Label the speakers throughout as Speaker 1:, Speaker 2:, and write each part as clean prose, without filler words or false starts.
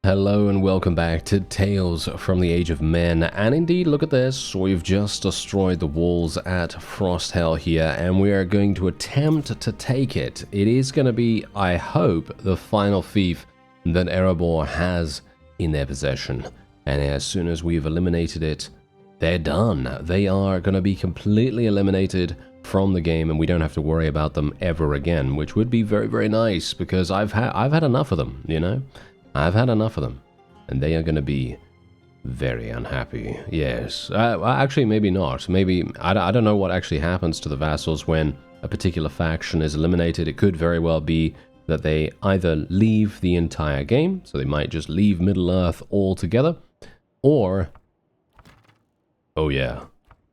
Speaker 1: Hello and welcome back to Tales from the Age of Men, and indeed look at this, we've just destroyed the walls at Frosthell here and we are going to attempt to take it. It is going to be, I hope, the final fief that Erebor has in their possession, and as soon as we've eliminated it, they're done. They are going to be completely eliminated from the game and we don't have to worry about them ever again, which would be very, very nice because I've had enough of them, you know? I've had enough of them, and they are going to be very unhappy. Yes. Actually, maybe not. Maybe, I don't know what actually happens to the vassals when a particular faction is eliminated. It could very well be that they either leave the entire game, so they might just leave Middle-earth altogether, or, oh yeah,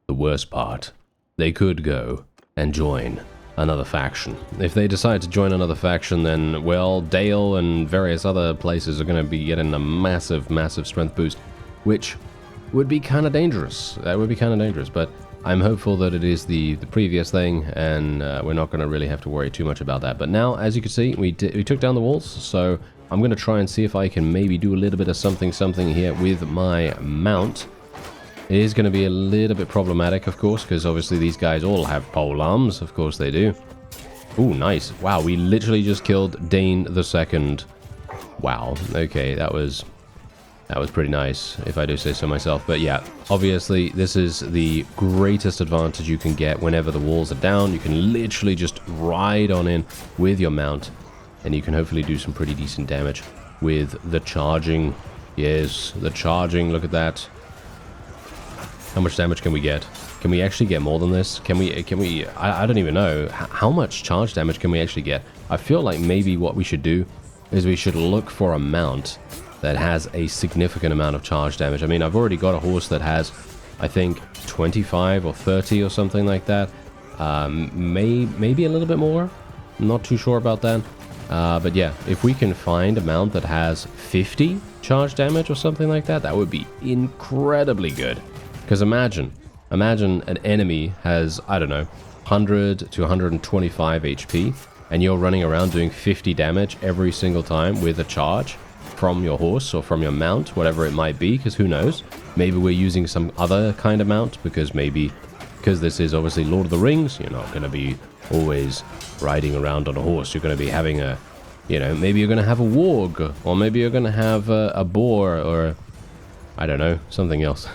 Speaker 1: the worst part, they could go and join another faction. If they decide to join another faction, then, well, Dale and various other places are going to be getting a massive, massive strength boost, which would be kind of dangerous. That would be kind of dangerous, but I'm hopeful that it is the previous thing, and we're not going to really have to worry too much about that. But now, as you can see, we took down the walls, so I'm going to try and see if I can maybe do a little bit of something here with my mount. It is going to be a little bit problematic, of course, because obviously these guys all have pole arms. Of course they do. Ooh, nice. Wow, we literally just killed Dane the Second. Wow. Okay, that was pretty nice, if I do say so myself. But yeah, obviously this is the greatest advantage you can get whenever the walls are down. You can literally just ride on in with your mount, and you can hopefully do some pretty decent damage with the charging. Yes, the charging. Look at that. How much damage can we get? Can we actually get more than this? Can we, I don't even know. How much charge damage can we actually get? I feel like maybe what we should do is we should look for a mount that has a significant amount of charge damage. I mean, I've already got a horse that has, I think, 25 or 30 or something like that. Maybe a little bit more. I'm not too sure about that. But yeah, if we can find a mount that has 50 charge damage or something like that, that would be incredibly good. Because imagine an enemy has, I don't know, 100 to 125 HP, and you're running around doing 50 damage every single time with a charge from your horse or from your mount, whatever it might be, because who knows? Maybe we're using some other kind of mount, because this is obviously Lord of the Rings, you're not going to be always riding around on a horse. You're going to be having a, you know, maybe you're going to have a warg, or maybe you're going to have a boar, or I don't know, something else.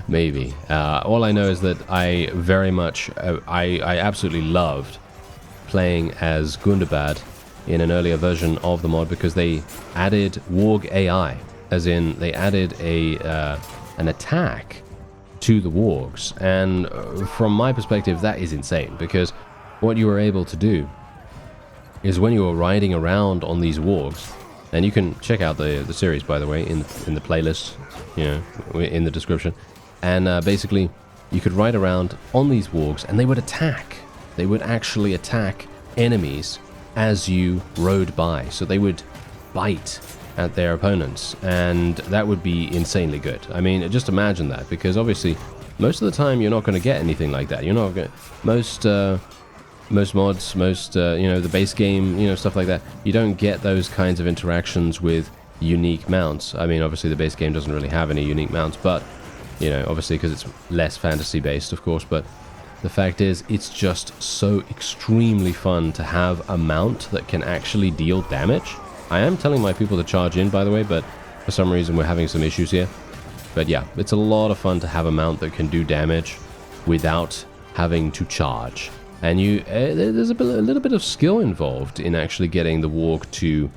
Speaker 1: Maybe. All I know is that I very much, I absolutely loved playing as Gundabad in an earlier version of the mod, because they added Warg AI, as in they added an attack to the Wargs, and from my perspective that is insane, because what you were able to do is when you were riding around on these Wargs, and you can check out the series, by the way, in the playlist, you know, in the description. And basically, you could ride around on these wargs, and they would attack. They would actually attack enemies as you rode by. So they would bite at their opponents, and that would be insanely good. I mean, just imagine that, because obviously, most of the time, you're not going to get anything like that. You're not going most mods, you know, the base game, you know, stuff like that, you don't get those kinds of interactions with unique mounts. I mean, obviously the base game doesn't really have any unique mounts, but, you know, obviously because it's less fantasy based, of course, but the fact is, it's just so extremely fun to have a mount that can actually deal damage. I am telling my people to charge in, by the way, but for some reason we're having some issues here. But yeah, it's a lot of fun to have a mount that can do damage without having to charge. And there's a little bit of skill involved in actually getting the warg to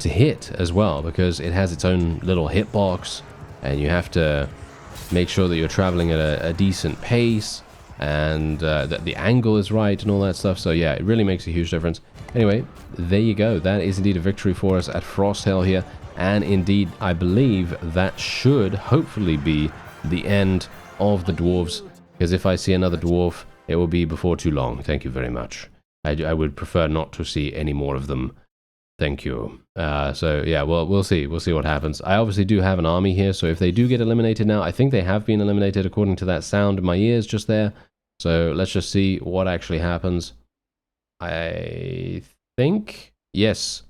Speaker 1: hit as well, because it has its own little hitbox, and you have to make sure that you're traveling at a decent pace, and that the angle is right and all that stuff. So yeah, it really makes a huge difference. Anyway, there you go. That is indeed a victory for us at Frosthell here, and indeed I believe that should hopefully be the end of the dwarves, because if I see another dwarf, it will be before too long. Thank you very much. I would prefer not to see any more of them. Thank you. So yeah, well, we'll see. We'll see what happens. I obviously do have an army here, so if they do get eliminated now, I think they have been eliminated according to that sound in my ears just there. So let's just see what actually happens. I think, yes.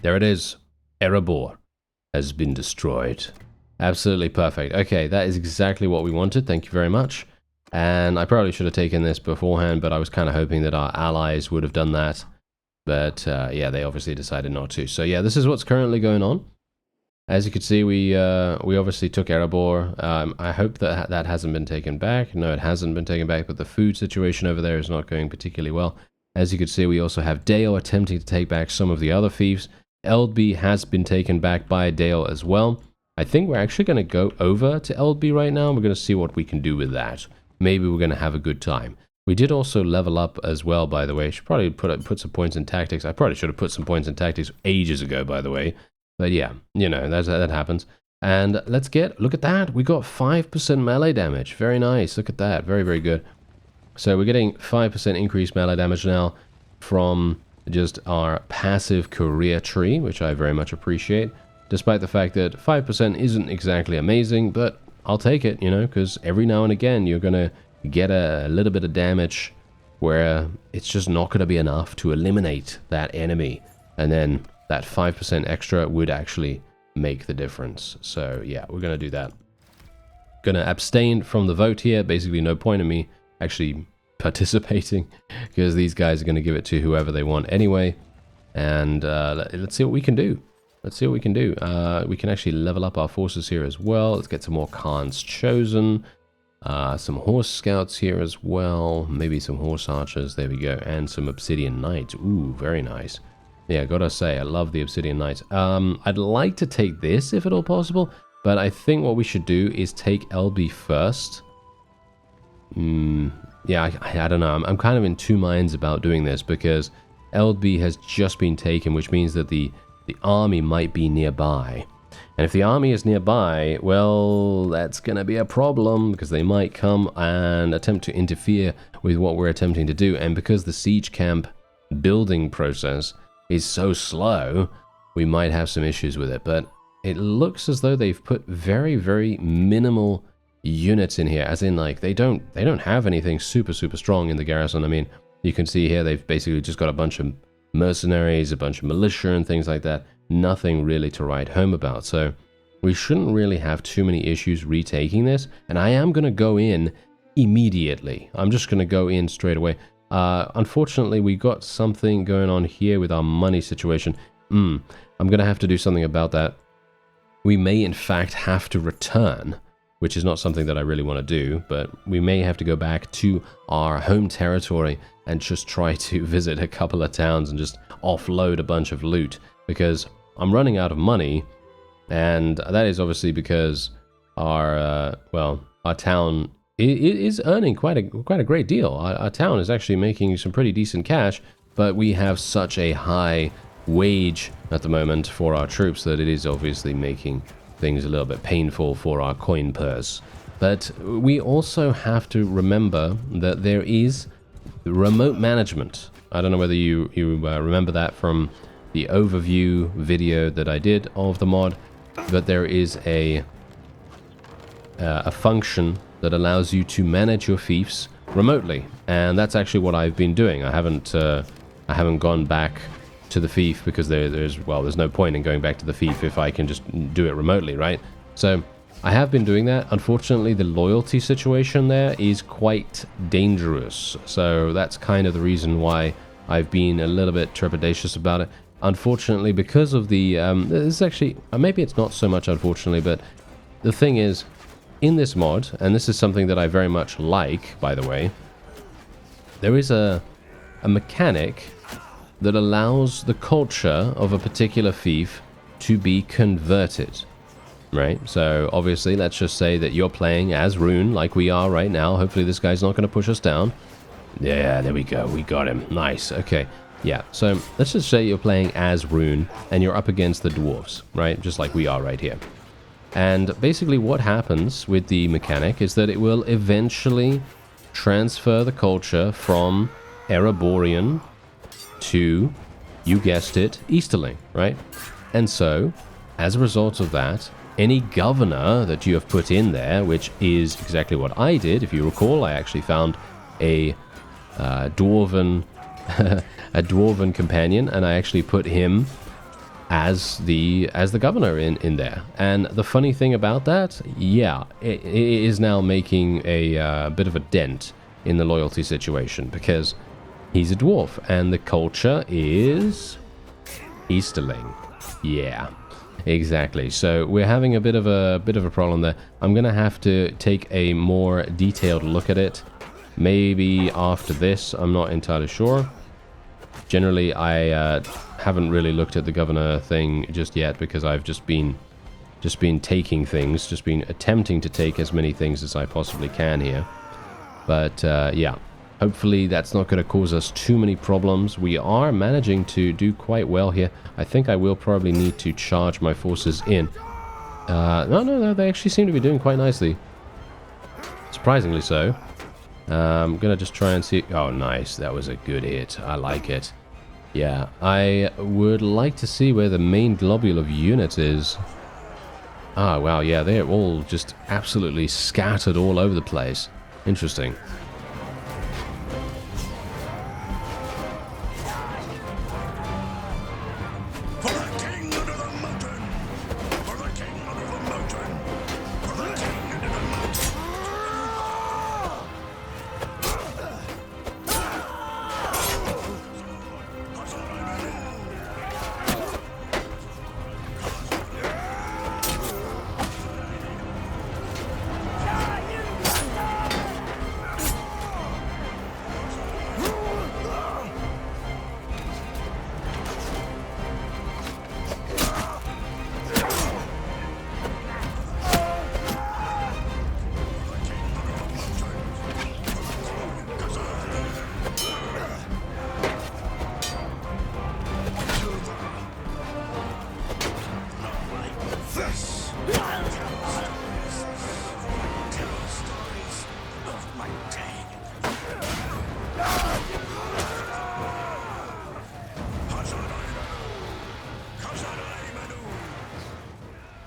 Speaker 1: There it is. Erebor has been destroyed. Absolutely perfect. Okay, that is exactly what we wanted. Thank you very much. And I probably should have taken this beforehand, but I was kind of hoping that our allies would have done that. But yeah, they obviously decided not to. So yeah, this is what's currently going on. As you can see, we obviously took Erebor. I hope that that hasn't been taken back. No, it hasn't been taken back, but the food situation over there is not going particularly well. As you can see, we also have Dale attempting to take back some of the other fiefs. Eldby has been taken back by Dale as well. I think we're actually going to go over to Eldby right now. We're going to see what we can do with that. Maybe we're going to have a good time. We did also level up as well, by the way. I should probably put some points in tactics. I probably should have put some points in tactics ages ago, by the way. But yeah, you know, that happens. And let's look at that. We got 5% melee damage. Very nice. Look at that. Very, very good. So we're getting 5% increased melee damage now from just our passive career tree, which I very much appreciate. Despite the fact that 5% isn't exactly amazing, but I'll take it, you know, because every now and again you're going to get a little bit of damage where it's just not going to be enough to eliminate that enemy. And then that 5% extra would actually make the difference. So yeah, we're going to do that. Going to abstain from the vote here. Basically no point in me actually participating because these guys are going to give it to whoever they want anyway. And let's see what we can do. Let's see what we can do. We can actually level up our forces here as well. Let's get some more Khans chosen. Some horse scouts here as well. Maybe some horse archers. There we go. And some obsidian knights. Ooh, very nice. Yeah, gotta say, I love the obsidian knights. I'd like to take this if at all possible, but I think what we should do is take Eldby first. Yeah, I don't know. I'm kind of in two minds about doing this because Eldby has just been taken, which means that the army might be nearby. And if the army is nearby, well, that's going to be a problem because they might come and attempt to interfere with what we're attempting to do. And because the siege camp building process is so slow, we might have some issues with it. But it looks as though they've put very, very minimal units in here, as in like they don't have anything super strong in the garrison. I mean, you can see here they've basically just got a bunch of mercenaries, a bunch of militia and things like that. Nothing really to write home about. So we shouldn't really have too many issues retaking this. And I am going to go in immediately. I'm just going to go in straight away. Unfortunately, we got something going on here with our money situation. I'm going to have to do something about that. We may in fact have to return, which is not something that I really want to do, but we may have to go back to our home territory and just try to visit a couple of towns and just offload a bunch of loot, because I'm running out of money, and that is obviously because our town is earning quite a great deal. Our town is actually making some pretty decent cash, but we have such a high wage at the moment for our troops that it is obviously making things a little bit painful for our coin purse. But we also have to remember that there is remote management. I don't know whether you remember that from the overview video that I did of the mod, but there is a function that allows you to manage your fiefs remotely, and that's actually what I've been doing. I haven't gone back to the fief because there's no point in going back to the fief if I can just do it remotely, right? So I have been doing that. Unfortunately, the loyalty situation there is quite dangerous, so that's kind of the reason why I've been a little bit trepidatious about it. Unfortunately, because of the this is actually, maybe it's not so much unfortunately, but the thing is, in this mod, and this is something that I very much like, by the way, there is a mechanic that allows the culture of a particular fief to be converted, right? So obviously, let's just say that you're playing as Rhun, like we are right now. Hopefully this guy's not going to push us down. Yeah, there we go. We got him. Nice. Okay. Yeah, so let's just say you're playing as Rhun and you're up against the dwarves, right? Just like we are right here. And basically what happens with the mechanic is that it will eventually transfer the culture from Ereborian to, you guessed it, Easterling, right? And so, as a result of that, any governor that you have put in there, which is exactly what I did, if you recall, I actually found a dwarven a dwarven companion, and I actually put him as the governor in there. And the funny thing about that, yeah, it is now making a bit of a dent in the loyalty situation, because he's a dwarf and the culture is Easterling. Yeah, exactly. So we're having a bit of a problem there. I'm gonna have to take a more detailed look at it, maybe after this. I'm not entirely sure. Generally, I haven't really looked at the governor thing just yet, because I've just been taking things, just been attempting to take as many things as I possibly can here. But yeah, hopefully that's not going to cause us too many problems. We are managing to do quite well here. I think I will probably need to charge my forces in. No, they actually seem to be doing quite nicely. Surprisingly so. I'm going to just try and see... Oh, nice. That was a good hit. I like it. Yeah, I would like to see where the main globule of units is. Ah, wow, yeah, they're all just absolutely scattered all over the place. Interesting.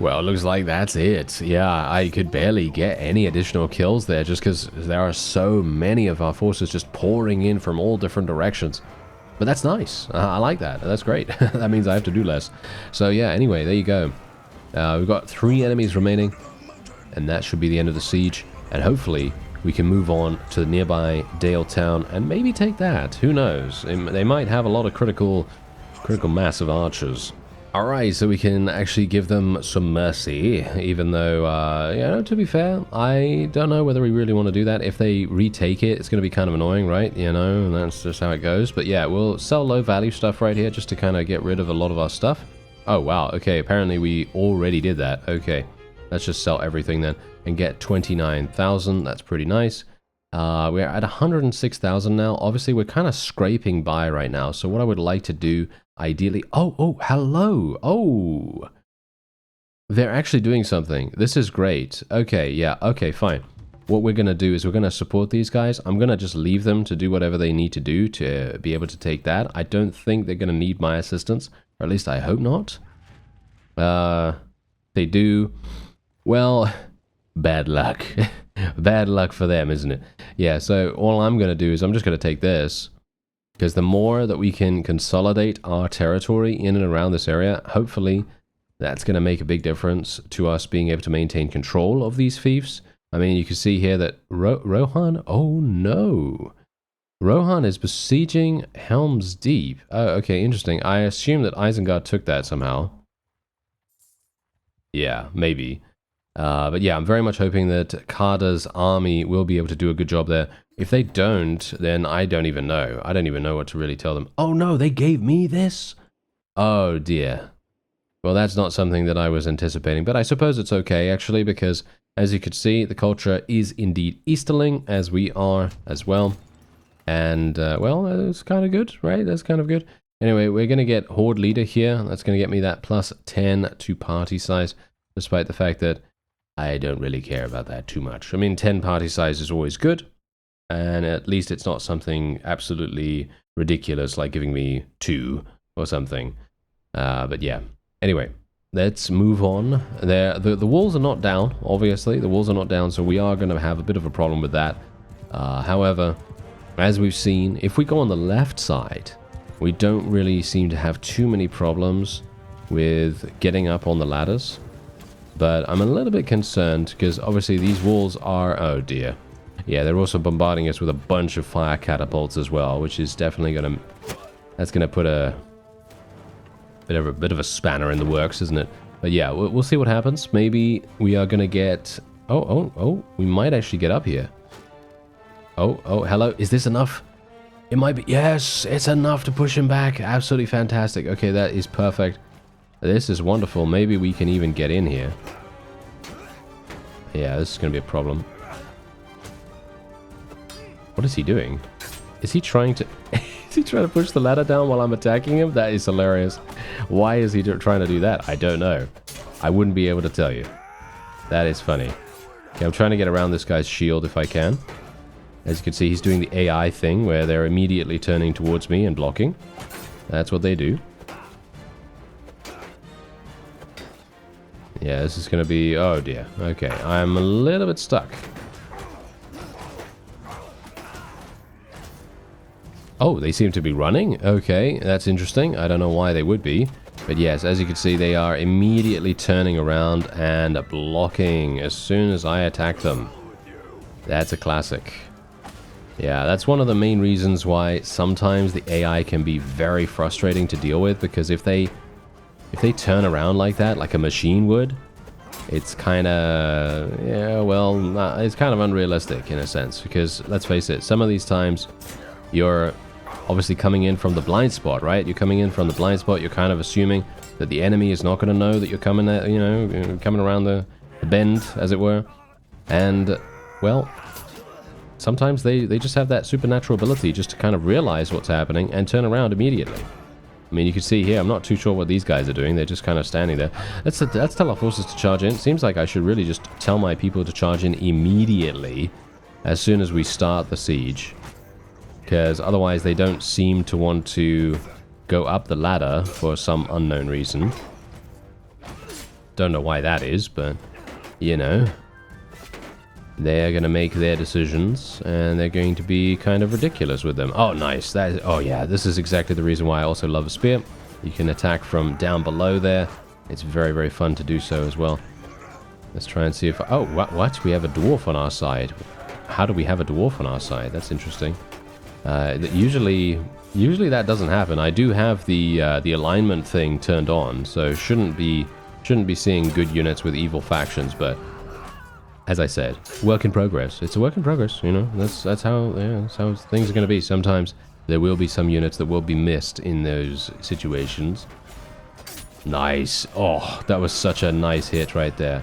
Speaker 1: Well, it looks like that's it. Yeah, I could barely get any additional kills there, just because there are so many of our forces just pouring in from all different directions. But that's nice. I like that. That's great. That means I have to do less. So yeah, anyway, there you go. We've got 3 enemies remaining, and that should be the end of the siege. And hopefully we can move on to the nearby Dale town and maybe take that. Who knows? They might have a lot of critical mass of archers. Alright, so we can actually give them some mercy, even though, to be fair, I don't know whether we really want to do that. If they retake it, it's going to be kind of annoying, right? You know, and that's just how it goes. But yeah, we'll sell low-value stuff right here just to kind of get rid of a lot of our stuff. Oh, wow, okay, apparently we already did that. Okay, let's just sell everything then and get 29,000. That's pretty nice. We're at 106,000 now. Obviously, we're kind of scraping by right now. So what I would like to do... Ideally, hello. Oh, they're actually doing something. This is great. Okay, yeah, okay, fine. What we're going to do is we're going to support these guys. I'm going to just leave them to do whatever they need to do to be able to take that. I don't think they're going to need my assistance, or at least I hope not. They do. Well, bad luck. Bad luck for them, isn't it? Yeah, so all I'm going to do is I'm just going to take this. Because the more that we can consolidate our territory in and around this area, hopefully that's going to make a big difference to us being able to maintain control of these fiefs. I mean, you can see here that Rhun, oh no. Rhun is besieging Helm's Deep. Oh, okay, interesting. I assume that Isengard took that somehow. Yeah, maybe. But yeah, I'm very much hoping that Karda's army will be able to do a good job there. If they don't, then I don't even know. I don't even know what to really tell them. Oh no, they gave me this? Oh dear. Well, that's not something that I was anticipating, but I suppose it's okay actually, because as you could see, the culture is indeed Easterling, as we are as well. And, well, it's kind of good, right? That's kind of good. Anyway, we're going to get Horde Leader here. That's going to get me that plus 10 to party size, despite the fact that I don't really care about that too much. I mean, 10 party size is always good. And at least it's not something absolutely ridiculous like giving me 2 or something. But yeah. Anyway, let's move on. The walls are not down, obviously. The walls are not down, so we are going to have a bit of a problem with that. However, as we've seen, if we go on the left side, we don't really seem to have too many problems. with getting up on the ladders. But I'm a little bit concerned because obviously these walls are... Oh dear. Yeah, they're also bombarding us with a bunch of fire catapults as well, which is definitely going to... That's going to put a bit of a spanner in the works, isn't it? But yeah, we'll see what happens. Maybe we are going to get... Oh, we might actually get up here. Oh, hello. Is this enough? It might be... Yes, it's enough to push him back. Absolutely fantastic. Okay, that is perfect. This is wonderful. Maybe we can even get in here. Yeah, this is going to be a problem. What is he doing? Is he trying to... Is he trying to push the ladder down while I'm attacking him? That is hilarious. Why is he trying to do that? I don't know. I wouldn't be able to tell you. That is funny. Okay, I'm trying to get around this guy's shield if I can. As you can see, he's doing the AI thing where they're immediately turning towards me and blocking. That's what they do. Yeah, this is going to be... Oh dear. Okay, I'm a little bit stuck. Oh, they seem to be running. Okay, that's interesting. I don't know why they would be. But yes, as you can see, they are immediately turning around and blocking as soon as I attack them. That's a classic. Yeah, that's one of the main reasons why sometimes the AI can be very frustrating to deal with, because if they turn around like that, like a machine would, it's kind of, yeah, well, it's kind of unrealistic in a sense, because let's face it, some of these times you're obviously coming in from the blind spot, right? You're coming in from the blind spot, you're kind of assuming that the enemy is not going to know that you're coming, coming around the bend, as it were, and, well, sometimes they just have that supernatural ability just to kind of realize what's happening and turn around immediately. I mean, you can see here, I'm not too sure what these guys are doing. They're just kind of standing there. Let's tell our forces to charge in. Seems like I should really just tell my people to charge in immediately as soon as we start the siege. Because otherwise they don't seem to want to go up the ladder for some unknown reason. Don't know why that is, but, you know. They're going to make their decisions, and they're going to be kind of ridiculous with them. Oh, nice. Oh, yeah, this is exactly the reason why I also love a spear. You can attack from down below there. It's very, very fun to do so as well. Let's try and see if... Oh, what? We have a dwarf on our side. How do we have a dwarf on our side? That's interesting. Usually that doesn't happen. I do have the alignment thing turned on, so shouldn't be seeing good units with evil factions, but... As I said, work in progress. It's a work in progress, you know. That's how things are going to be. Sometimes there will be some units that will be missed in those situations. Nice. Oh, that was such a nice hit right there.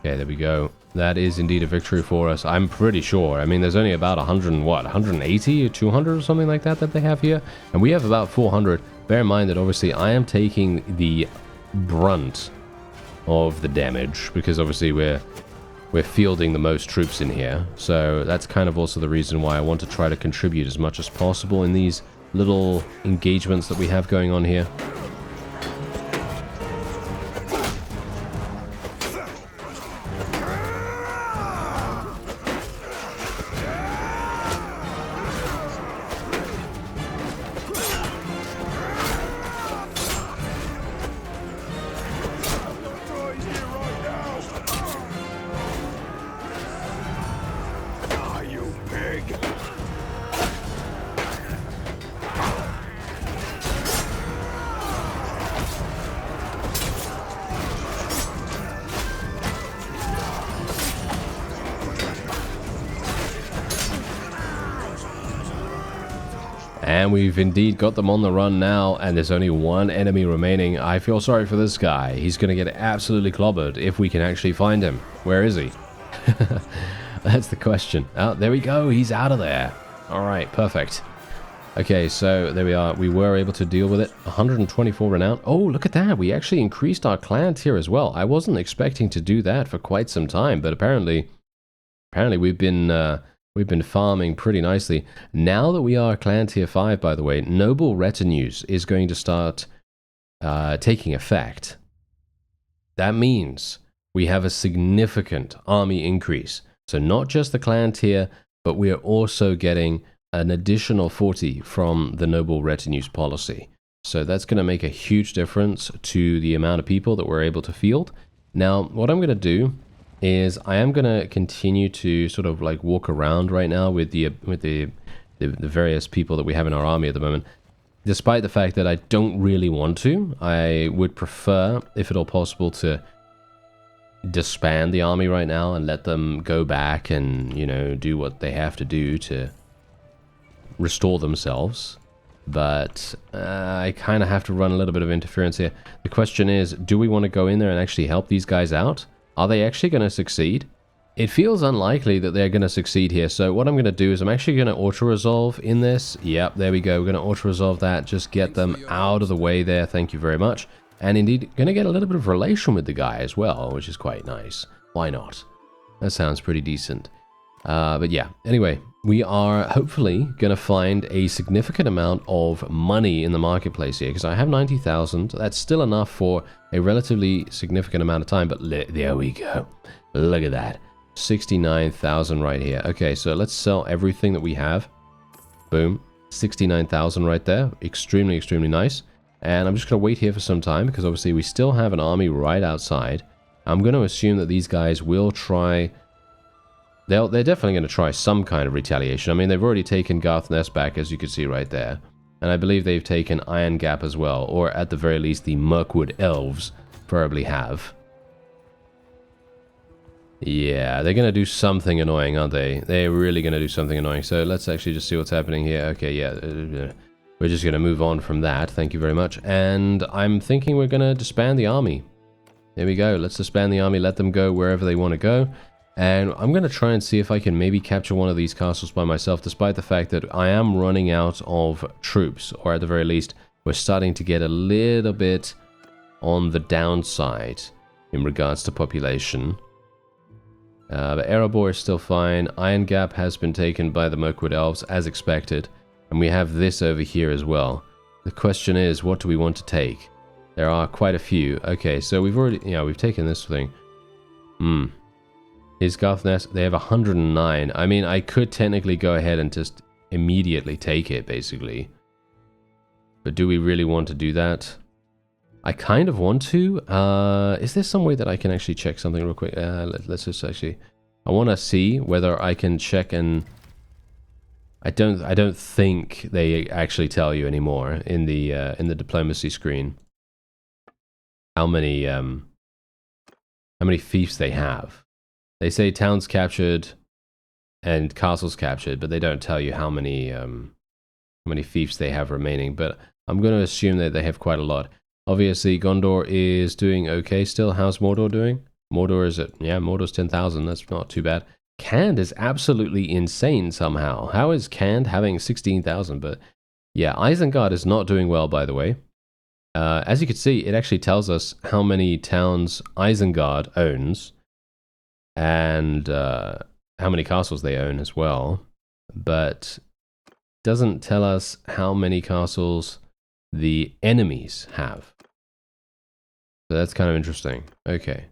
Speaker 1: Okay, there we go. That is indeed a victory for us. I'm pretty sure. I mean, there's only about 180 or 200 or something like that they have here, and we have about 400. Bear in mind that obviously I am taking the brunt of the damage, because obviously we're fielding the most troops in here, so that's kind of also the reason why I want to try to contribute as much as possible in these little engagements that we have going on here. And we've indeed got them on the run now, and there's only one enemy remaining. I feel sorry for this guy. He's going to get absolutely clobbered if we can actually find him. Where is he? That's the question. Oh, there we go. He's out of there. All right, perfect. Okay, so there we are. We were able to deal with it. 124 renown. Oh, look at that. We actually increased our clan tier as well. I wasn't expecting to do that for quite some time, but apparently we've been farming pretty nicely. Now that we are clan tier 5, by the way, noble retinues is going to start taking effect. That means we have a significant army increase. So not just the clan tier, but we are also getting an additional 40 from the noble retinues policy. So that's going to make a huge difference to the amount of people that we're able to field. Now, what I'm going to do is I am going to continue to sort of like walk around right now with the various people that we have in our army at the moment. Despite the fact that I don't really want to, I would prefer, if at all possible, to disband the army right now and let them go back and, you know, do what they have to do to restore themselves. But I kind of have to run a little bit of interference here. The question is, do we want to go in there and actually help these guys out? Are they actually going to succeed? It feels unlikely that they're going to succeed here, so what I'm going to do is I'm actually going to auto-resolve in this. Yep, there we go. We're going to auto-resolve that. Just get them out of the way there. Thank you very much. And indeed, going to get a little bit of relation with the guy as well, which is quite nice. Why not? That sounds pretty decent. But yeah, anyway, we are hopefully going to find a significant amount of money in the marketplace here, because I have 90,000. That's still enough for a relatively significant amount of time, but there we go. Look at that. 69,000 right here. Okay, so let's sell everything that we have. Boom. 69,000 right there. Extremely, extremely nice. And I'm just going to wait here for some time because obviously we still have an army right outside. I'm going to assume that these guys will try... They're definitely going to try some kind of retaliation. I mean, they've already taken Garthness back, as you can see right there. And I believe they've taken Iron Gap as well. Or at the very least, the Mirkwood Elves probably have. Yeah, they're going to do something annoying, aren't they? They're really going to do something annoying. So let's actually just see what's happening here. Okay, yeah. We're just going to move on from that. Thank you very much. And I'm thinking we're going to disband the army. There we go. Let's disband the army. Let them go wherever they want to go. And I'm going to try and see if I can maybe capture one of these castles by myself, despite the fact that I am running out of troops. Or at the very least, we're starting to get a little bit on the downside in regards to population. But Erebor is still fine. Iron Gap has been taken by the Mirkwood Elves, as expected. And we have this over here as well. The question is, what do we want to take? There are quite a few. Okay, so we've already... Yeah, we've taken this thing. Is Garthness... They have 109. I mean, I could technically go ahead and just immediately take it, basically. But do we really want to do that? I kind of want to. Is there some way that I can actually check something real quick? Let's just actually... I want to see whether I can check and... I don't think they actually tell you anymore in the diplomacy screen how many fiefs they have. They say towns captured and castles captured, but they don't tell you how many fiefs they have remaining. But I'm going to assume that they have quite a lot. Obviously, Gondor is doing okay still. How's Mordor doing? Mordor is at, yeah, Mordor's 10,000. That's not too bad. Canned is absolutely insane somehow. How is Canned having 16,000? But yeah, Isengard is not doing well, by the way. As you can see, it actually tells us how many towns Isengard owns and how many castles they own as well. But doesn't tell us how many castles the enemies have. So that's kind of interesting. Okay.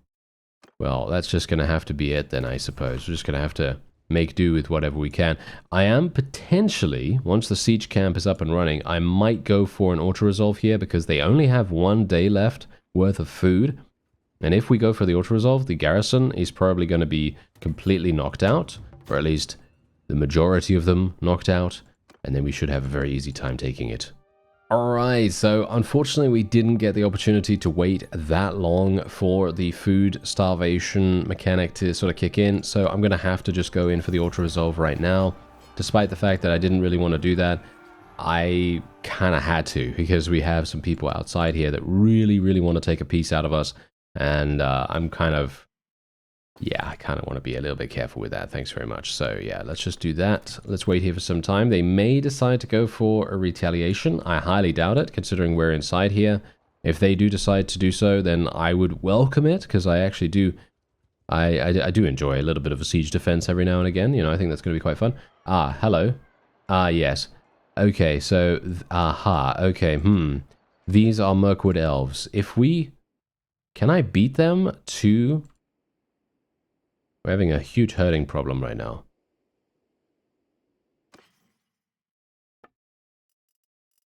Speaker 1: Well, that's just going to have to be it then, I suppose. We're just going to have to make do with whatever we can. I am potentially, once the siege camp is up and running, I might go for an auto-resolve here because they only have 1 day left worth of food. And if we go for the auto-resolve, the garrison is probably going to be completely knocked out, or at least the majority of them knocked out, and then we should have a very easy time taking it. Alright, so unfortunately we didn't get the opportunity to wait that long for the food starvation mechanic to sort of kick in, so I'm going to have to just go in for the auto-resolve right now. Despite the fact that I didn't really want to do that, I kind of had to, because we have some people outside here that really, really want to take a piece out of us, and I'm kind of... Yeah, I kind of want to be a little bit careful with that. Thanks very much. So yeah, let's just do that. Let's wait here for some time. They may decide to go for a retaliation. I highly doubt it, considering we're inside here. If they do decide to do so, then I would welcome it, because I actually do... I do enjoy a little bit of a siege defense every now and again. You know, I think that's going to be quite fun. Ah, hello. Ah, yes. Okay, so... Aha, okay, These are Mirkwood Elves. If we... Can I beat them to... We're having a huge herding problem right now.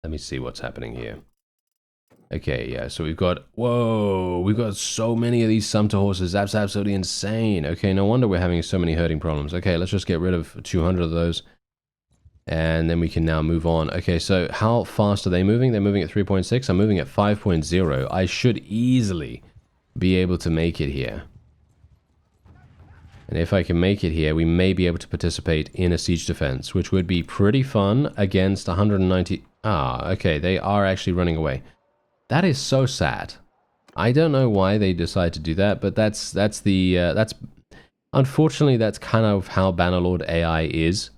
Speaker 1: Let me see what's happening here. Okay, yeah, so we've got, whoa, we've got so many of these Sumter horses. That's absolutely insane. Okay, no wonder we're having so many herding problems. Okay, let's just get rid of 200 of those. And then we can now move on. Okay, so how fast are they moving? They're moving at 3.6. I'm moving at 5.0. I should easily be able to make it here. And if I can make it here, we may be able to participate in a siege defense, which would be pretty fun against 190... Ah, okay, they are actually running away. That is so sad. I don't know why they decide to do that, but that's unfortunately that's kind of how Bannerlord AI is.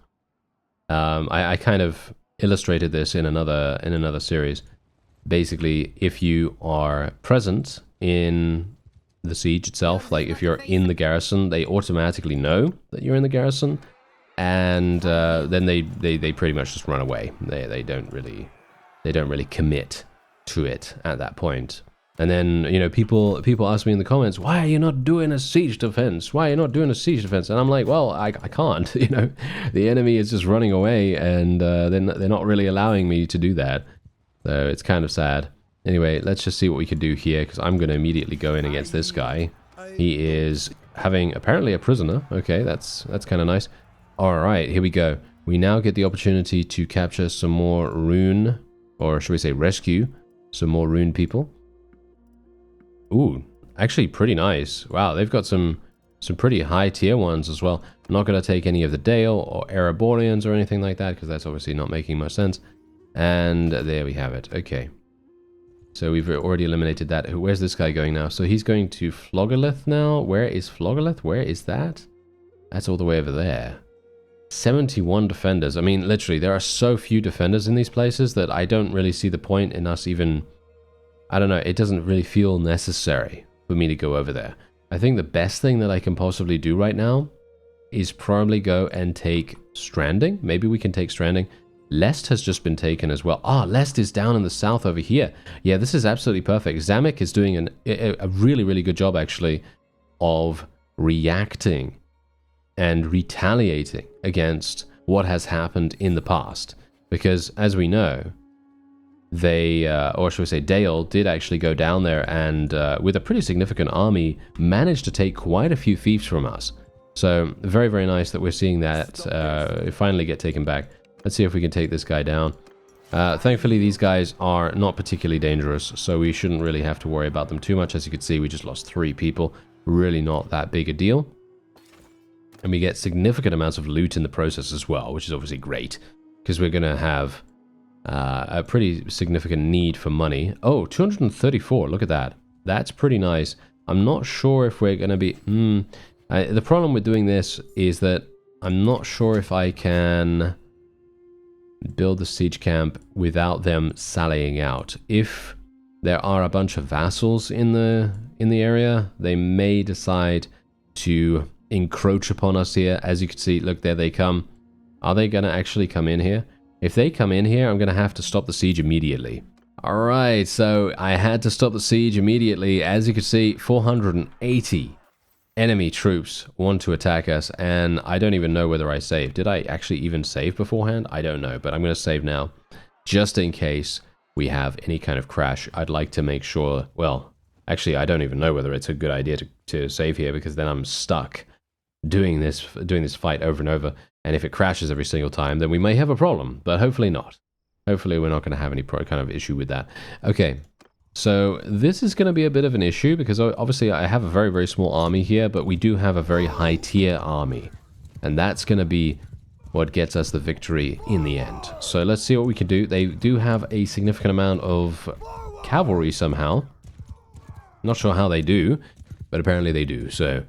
Speaker 1: I kind of illustrated this in another series. Basically, if you are present in the siege itself, like if you're in the garrison, they automatically know that you're in the garrison, and then they pretty much just run away. They don't really commit to it at that point. And then, you know, people ask me in the comments, why are you not doing a siege defense? Why are you not doing a siege defense? And I'm like, well, I can't, you know, the enemy is just running away, and they're not really allowing me to do that. So it's kind of sad. Anyway, let's just see what we can do here, because I'm going to immediately go in against this guy. He is having apparently a prisoner. Okay, that's kind of nice. All right, here we go. We now get the opportunity to capture some more Rhun, or should we say rescue some more Rhun people. Ooh, actually pretty nice. Wow, they've got some pretty high tier ones as well. I'm not going to take any of the Dale or Ereborians or anything like that, because that's obviously not making much sense. And there we have it. Okay. So we've already eliminated that. Where's this guy going now? So he's going to Floggerlith now. Where is Floggerlith? Where is that? That's all the way over there. 71 defenders. I mean, literally, there are so few defenders in these places that I don't really see the point in us even... I don't know, it doesn't really feel necessary for me to go over there. I think the best thing that I can possibly do right now is probably go and take Stranding. Maybe we can take Stranding. Lest has just been taken as well. Ah, Lest is down in the south over here. Yeah, this is absolutely perfect. Zamek is doing a really, really good job, actually, of reacting and retaliating against what has happened in the past. Because, as we know, they, or should we say Dale, did actually go down there and, with a pretty significant army, managed to take quite a few fiefs from us. So, very, very nice that we're seeing that finally get taken back. Let's see if we can take this guy down. Thankfully, these guys are not particularly dangerous, so we shouldn't really have to worry about them too much. As you can see, we just lost 3 people. Really not that big a deal. And we get significant amounts of loot in the process as well, which is obviously great, because we're going to have a pretty significant need for money. Oh, 234, look at that. That's pretty nice. I'm not sure if we're going to be... the problem with doing this is that I'm not sure if I can build the siege camp without them sallying out. If there are a bunch of vassals in the area, they may decide to encroach upon us here. As you can see, look, there they come. Are they going to actually come in here? If they come in here, I'm going to have to stop the siege immediately. Alright, so I had to stop the siege immediately. As you can see, 480 enemy troops want to attack us, and I don't even know whether I saved. Did I actually even save beforehand? I don't know, but I'm going to save now. Just in case we have any kind of crash, I'd like to make sure... Well, actually, I don't even know whether it's a good idea to save here, because then I'm stuck doing this fight over and over, and if it crashes every single time, then we may have a problem, but hopefully not. Hopefully we're not going to have any kind of issue with that. Okay, so this is going to be a bit of an issue, because obviously I have a very, very small army here, but we do have a very high tier army, and that's going to be what gets us the victory in the end. So let's see what we can do. They do have a significant amount of cavalry somehow. Not sure how they do, but apparently they do, so...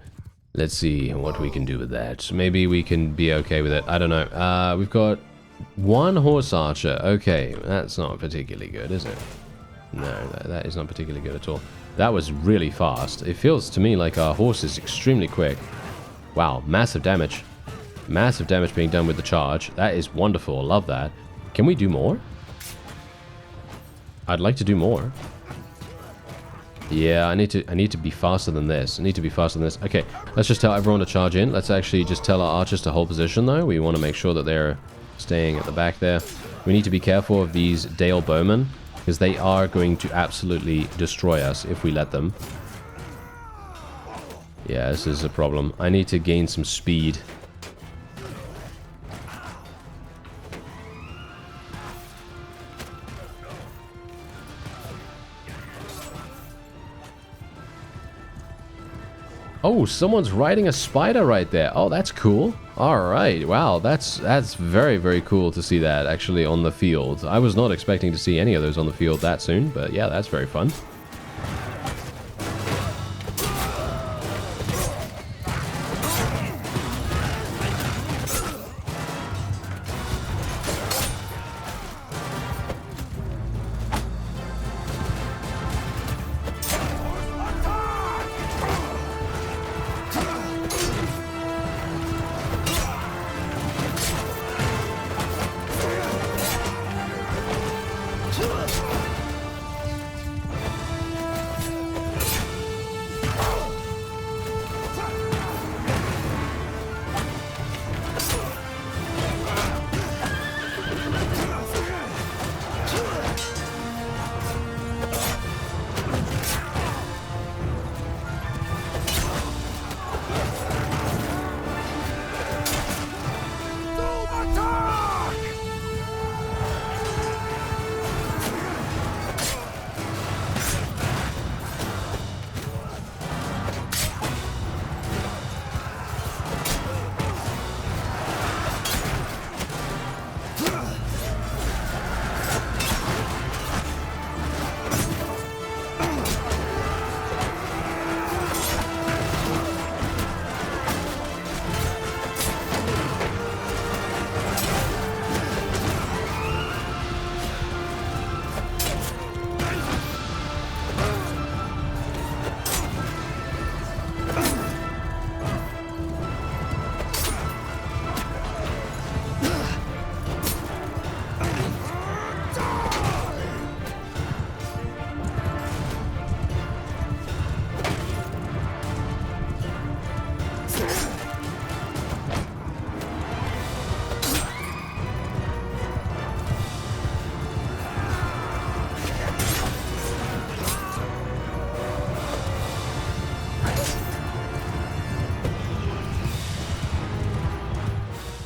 Speaker 1: Let's see what we can do with that. Maybe we can be okay with it. I don't know. We've got 1 horse archer. Okay, that's not particularly good, is it? No, that is not particularly good at all. That was really fast. It feels to me like our horse is extremely quick. Wow, massive damage. Massive damage being done with the charge. That is wonderful. Love that. Can we do more? I'd like to do more. Yeah, I need to be faster than this. I need to be faster than this. Okay, let's just tell everyone to charge in. Let's actually just tell our archers to hold position, though. We want to make sure that they're staying at the back there. We need to be careful of these Dale Bowmen, because they are going to absolutely destroy us if we let them. Yeah, this is a problem. I need to gain some speed. Oh, someone's riding a spider right there. Oh, that's cool. All right. Wow, that's very, very cool to see that actually on the field. I was not expecting to see any of those on the field that soon, but yeah, that's very fun.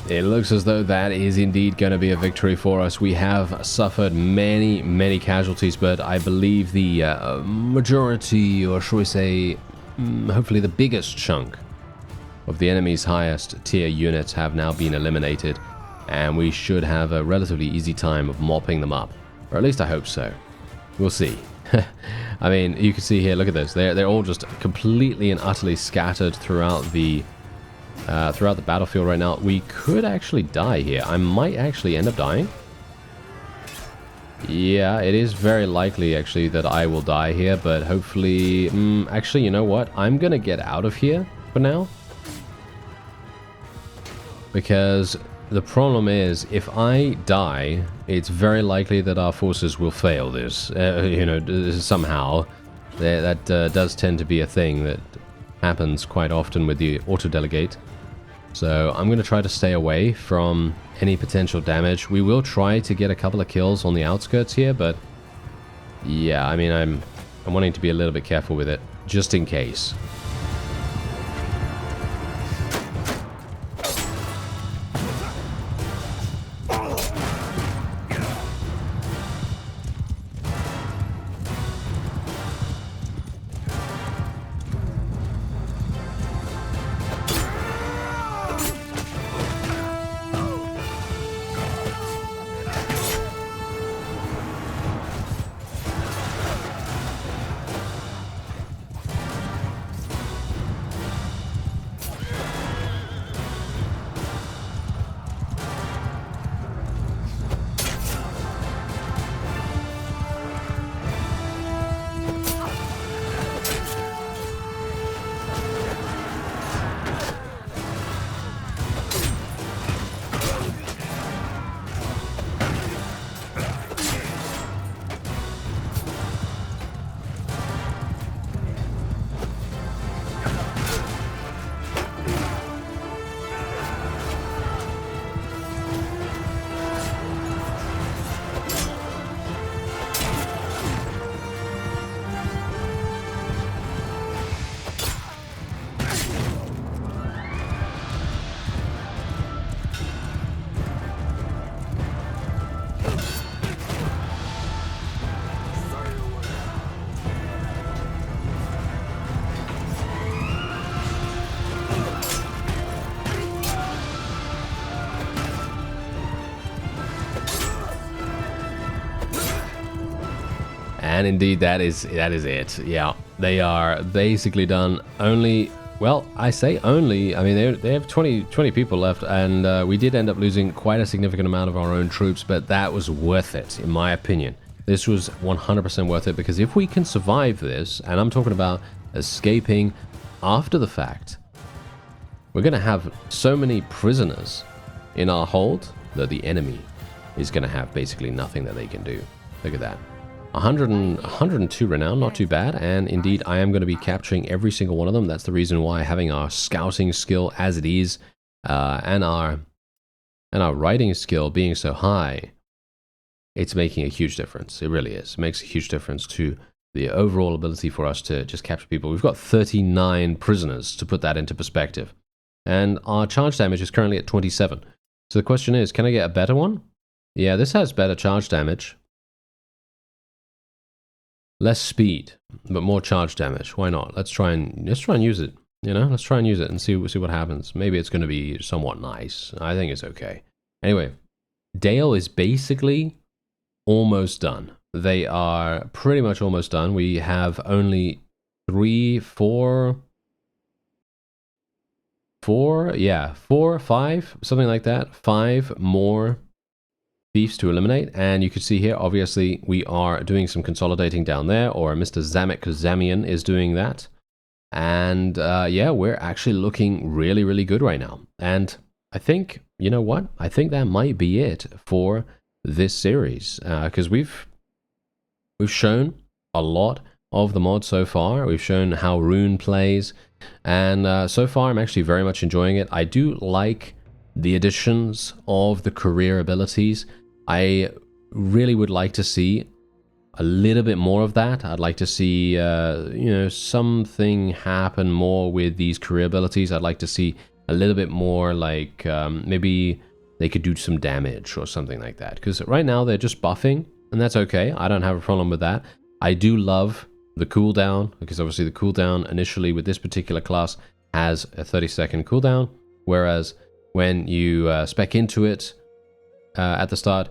Speaker 1: It looks as though that is indeed going to be a victory for us. We have suffered many, many casualties, but I believe the majority, or shall we say, hopefully the biggest chunk of the enemy's highest tier units have now been eliminated, and we should have a relatively easy time of mopping them up. Or at least I hope so. We'll see. I mean, you can see here, look at this. They're all just completely and utterly scattered throughout the battlefield right now. We could actually die here. I might actually end up dying. Yeah, it is very likely actually that I will die here, but hopefully... actually, you know what? I'm gonna get out of here for now. Because the problem is, if I die, it's very likely that our forces will fail this. You know, somehow. That does tend to be a thing that happens quite often with the auto-delegate. So I'm going to try to stay away from any potential damage. We will try to get a couple of kills on the outskirts here, but yeah, I mean, I'm wanting to be a little bit careful with it, just in case. And indeed, that is it. Yeah, they are basically done. Only, well, I say only. I mean, they have 20 people left, and we did end up losing quite a significant amount of our own troops, but that was worth it, in my opinion. This was 100% worth it, because if we can survive this, and I'm talking about escaping after the fact, we're going to have so many prisoners in our hold that the enemy is going to have basically nothing that they can do. Look at that. 102 renown, not too bad, and indeed I am going to be capturing every single one of them. That's the reason why having our scouting skill as it is, and our writing skill being so high, it's making a huge difference. It really is. It makes a huge difference to the overall ability for us to just capture people. We've got 39 prisoners, to put that into perspective, and our charge damage is currently at 27. So the question is, can I get a better one? Yeah, this has better charge damage. Less speed, but more charge damage. Why not? Let's try and use it. You know, let's try and use it and see what happens. Maybe it's going to be somewhat nice. I think it's okay. Anyway, Dale is basically almost done. They are pretty much almost done. We have only 3, 4, 5, something like that. 5 more thieves to eliminate, and you can see here, obviously, we are doing some consolidating down there, or Mr. Zamek Zamian is doing that. And yeah, we're actually looking really, really good right now. And I think, you know what? I think that might be it for this series, because we've shown a lot of the mod so far. We've shown how Rhun plays, and so far I'm actually very much enjoying it. I do like the additions of the career abilities. I really would like to see a little bit more of that. I'd like to see, you know, something happen more with these career abilities. I'd like to see a little bit more, like maybe they could do some damage or something like that. Because right now they're just buffing, and that's okay. I don't have a problem with that. I do love the cooldown, because obviously the cooldown initially with this particular class has a 30-second cooldown, whereas when you spec into it at the start,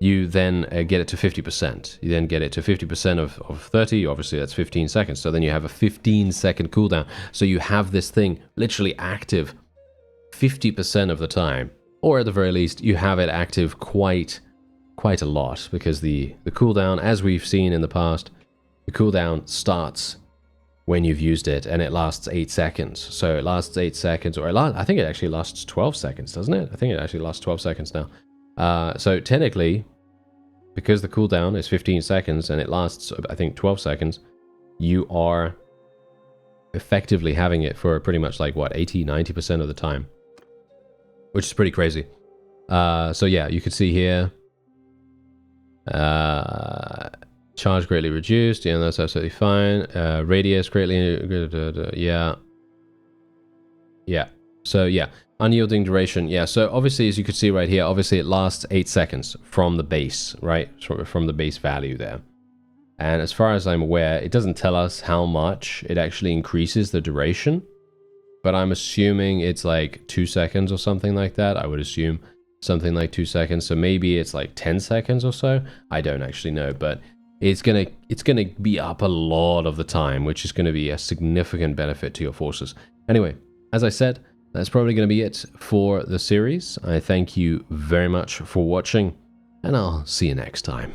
Speaker 1: you then get it to 50%. You then get it to 50% of 30. Obviously, that's 15 seconds. So then you have a 15-second cooldown. So you have this thing literally active 50% of the time. Or at the very least, you have it active quite a lot. Because the cooldown, as we've seen in the past, the cooldown starts when you've used it, and it lasts 8 seconds. So it lasts 8 seconds, or I think it actually lasts 12 seconds, doesn't it? I think it actually lasts 12 seconds now. So technically, because the cooldown is 15 seconds and it lasts, I think, 12 seconds, you are effectively having it for pretty much like, what, 80-90% of the time, which is pretty crazy. So yeah, you can see here, charge greatly reduced. Yeah, that's absolutely fine. Radius greatly, yeah. So yeah, unyielding duration. Yeah, so obviously, as you can see right here, obviously it lasts 8 seconds from the base, right? From the base value there. And as far as I'm aware, it doesn't tell us how much it actually increases the duration, but I'm assuming it's like 2 seconds or something like that. I would assume something like 2 seconds. So maybe it's like 10 seconds or so. I don't actually know, but it's gonna be up a lot of the time, which is gonna be a significant benefit to your forces. Anyway, as I said, that's probably gonna be it for the series. I thank you very much for watching, and I'll see you next time.